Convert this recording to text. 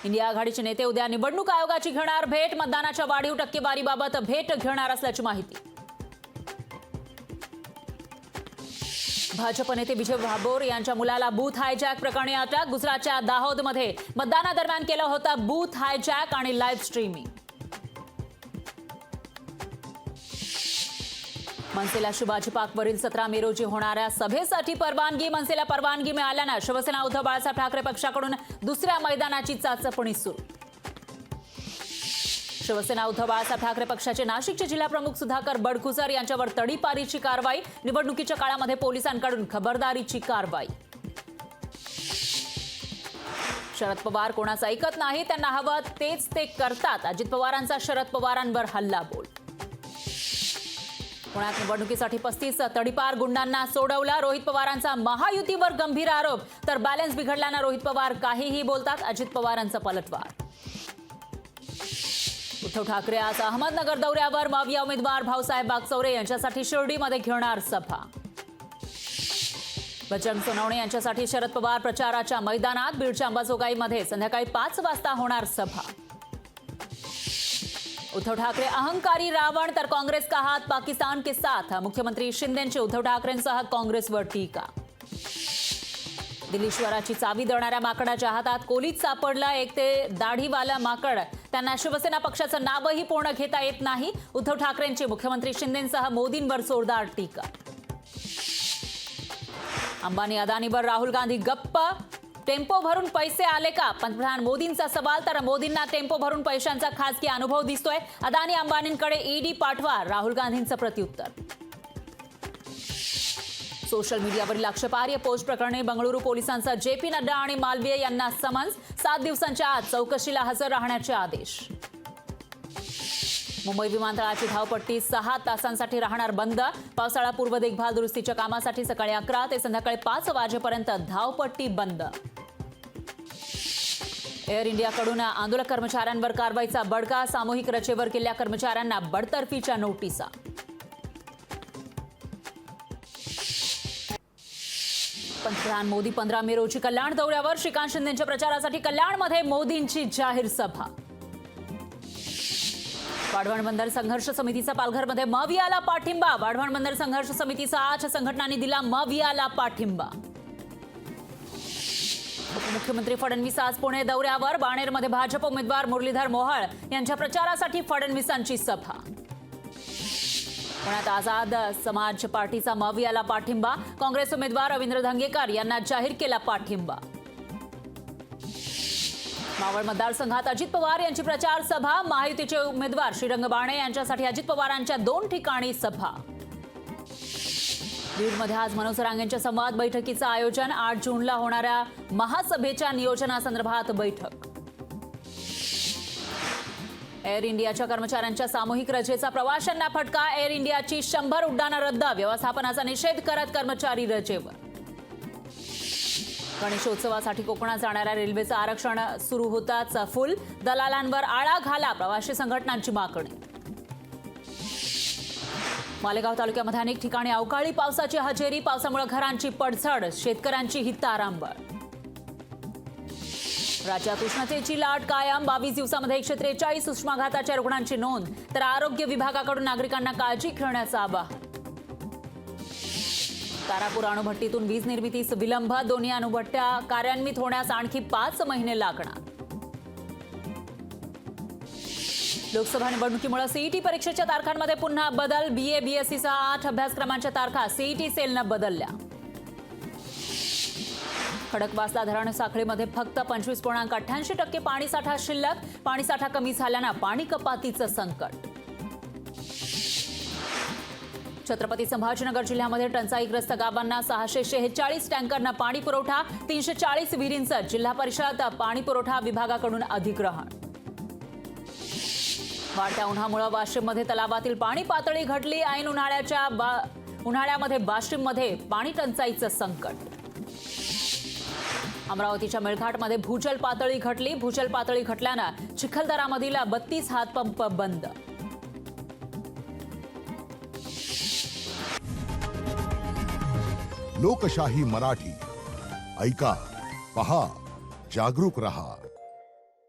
India आघाडीचे नेते उद्या निवडणूक आयोगाची घेणार भेट, मतदानाच्या वाढीव टक्केवारीबाबत भेट घेणार असल्याची माहिती। भाजप नेते विजय भाभोर यांच्या मुलाला बूथ हायजॅक प्रकरणी अटक। गुजरातच्या दाहोदमध्ये मतदानादरम्यान केलं होतं बूथ हायजॅक आणि लाईव्ह स्ट्रीमिंग। मनसेला शिवाजी पार्कवरील 17 मे रोजी होणाऱ्या सभेसाठी परवानगी। मनसेला परवानगी मिळाल्यानं शिवसेना उद्धव बाळासाहेब ठाकरे पक्षाकडून दुसऱ्या मैदानाची चाचपणी सुरू। शिवसेना उद्धव बाळासाहेब ठाकरे पक्षाचे नाशिकचे जिल्हाप्रमुख सुधाकर बडगुजर यांच्यावर तडीपारीची कारवाई। निवडणुकीच्या काळामध्ये पोलिसांकडून खबरदारीची कारवाई। शरद पवार कोणाचं ऐकत नाही, त्यांना हवं तेच ते करतात। अजित पवारांचा शरद पवारांवर हल्लाबोल। पुण्यात निवडणुकीसाठी 35 तडीपार गुंडांना सोडवलं। रोहित पवारांचा महायुतीवर गंभीर आरोप, तर बॅलन्स बिघडल्यानं रोहित पवार काहीही बोलतात। अजित पवारांचा पलटवार। उद्धव ठाकरे आज अहमदनगर दौऱ्यावर। माविया उमेदवार भाऊसाहेब बागचौरे यांच्यासाठी शिर्डीमध्ये घेणार सभा। बजरंग सोनवणे यांच्यासाठी शरद पवार प्रचाराच्या मैदानात। बीडच्या अंबाजोगाईमध्ये संध्याकाळी 5 वाजता होणार सभा। उद्धव ठाकरे अहंकारी रावण, तर कांग्रेस का हाथ पाकिस्तान के साथ। मुख्यमंत्री शिंदेंची उद्धव ठाकरेंसह काँग्रेसवर टीका। दिल्लीश्वराची चावी देणाऱ्या माकडाच्या हातात कोलीत सापडलं एक ते दाढीवाला माकड। त्यांना शिवसेना पक्षाचं नावही पूर्ण घेता येत नाही। उद्धव ठाकरेंची मुख्यमंत्री शिंदेंसह मोदींवर जोरदार टीका। अंबानी अदानीवर राहुल गांधी गप्प, टेम्पो भरून पैसे आले का? पंतप्रधान मोदींचा सवाल, तर मोदींना टेम्पो भरून पैशांचा खासगी अनुभव दिसतोय। अदानी अंबानींकडे ईडी पाठवा, राहुल गांधींचं प्रत्युत्तर। सोशल मीडियावरील आक्षेपार्ह पोस्ट प्रकरणी बंगळुरू पोलिसांचा जेपी नड्डा आणि मालवीय यांना समन्स। 7 दिवसांच्या आत चौकशीला हजर राहण्याचे आदेश। मुंबई विमानतळाची धावपट्टी 6 तासांसाठी राहणार बंद। पावसाळापूर्व देखभाल दुरुस्तीच्या कामासाठी सकाळी 11 ते संध्याकाळी 5 वाजेपर्यंत धावपट्टी बंद। एअर इंडियाकडून आंदोलक कर्मचाऱ्यांवर कारवाईचा बडगा। सामूहिक रजेवर गेलेल्या कर्मचाऱ्यांना बडतर्फीच्या नोटिसा। पंतप्रधान मोदी 15 मे रोजी कल्याण दौऱ्यावर। श्रीकांत शिंदेंच्या प्रचारासाठी कल्याणमध्ये मोदींची जाहीर सभा। वाढवण बंदर संघर्ष समितीचा पालघरमध्ये मावियाला पाठिंबा। वाढवण बंदर संघर्ष समितीचा 8 संघटनांनी दिला मावियाला पाठिंबा। उपमुख्यमंत्री फडणवीस आज पुणे दौऱ्यावर। बाणेरमध्ये भाजप उमेदवार मुरलीधर मोहोळ यांच्या प्रचारासाठी फडणवीसांची सभा। पुण्यात आझाद समाज पार्टीचा मावियाला पाठिंबा। काँग्रेस उमेदवार रवींद्र धंगेकर यांना जाहीर केला पाठिंबा। मावळ मतदारसंघात अजित पवार यांची प्रचार सभा। महायुतीचे उमेदवार श्रीरंग बाणे यांच्यासाठी अजित पवारांच्या 2 ठिकाणी सभा। बीडमध्ये आज मनोज रांगेंच्या संवाद बैठकीचं आयोजन। 8 जूनला होणाऱ्या महासभेच्या नियोजनासंदर्भात बैठक। एअर इंडियाच्या कर्मचाऱ्यांच्या सामूहिक रजेचा प्रवाशांना फटका। एअर इंडियाची 100 उड्डाणं रद्द। व्यवस्थापनाचा निषेध करत कर्मचारी रजेवर। गणेशोत्सवासाठी कोकणात जाणाऱ्या रेल्वेचं आरक्षण सुरू होताच फुल। दलालांवर आळा घाला, प्रवासी संघटनांची मागणी। मालेगाव तालुक्यामध्ये अनेक ठिकाणी अवकाळी पावसाची हजेरी। पावसामुळे घरांची पडझड, शेतकऱ्यांची ही तारांबळ। राज्यात उष्णतेची लाट कायम। 22 दिवसामध्ये 143 उष्माघाताच्या रुग्णांची नोंद, तर आरोग्य विभागाकडून नागरिकांना काळजी घेण्याचं आवाहन। तारापूर अणुभट्टीतून वीज निर्मितीस विलंब। दोन्ही अणुभट्ट्या कार्यान्वित होण्यास आणखी 5 महिने लागणार। लोकसभा निवडणुकीमुळे सीईटी परीक्षेच्या तारखांमध्ये पुन्हा बदल। बीए बीएससीसह 8 अभ्यासक्रमांच्या तारखा सीईटी सेलनं बदलल्या। खडकवासला धरण साखळीमध्ये फक्त 25.88% पाणीसाठा शिल्लक। पाणीसाठा कमी झाल्यानं पाणी कपातीचं संकट। छत्रपती संभाजीनगर जिल्ह्यामध्ये टंचाईग्रस्त गावांना 646 टँकरनं पाणी पुरवठा। 340 विहिरींचं जिल्हा परिषद पाणी पुरवठा विभागाकडून अधिग्रहण। वाढत्या उन्हामुळे वाशिममध्ये तलावातील पाणी पातळी घटली। ऐन उन्हाळ्यामध्ये वाशिममध्ये पाणी टंचाईचं संकट। अमरावतीच्या मेळघाटमध्ये भूजल पातळी घटली। भूजल पातळी घटल्यानं चिखलदरामधील 32 हातपंप बंद। लोकशाही मराठी ऐका, पहा, जागरूक रहा।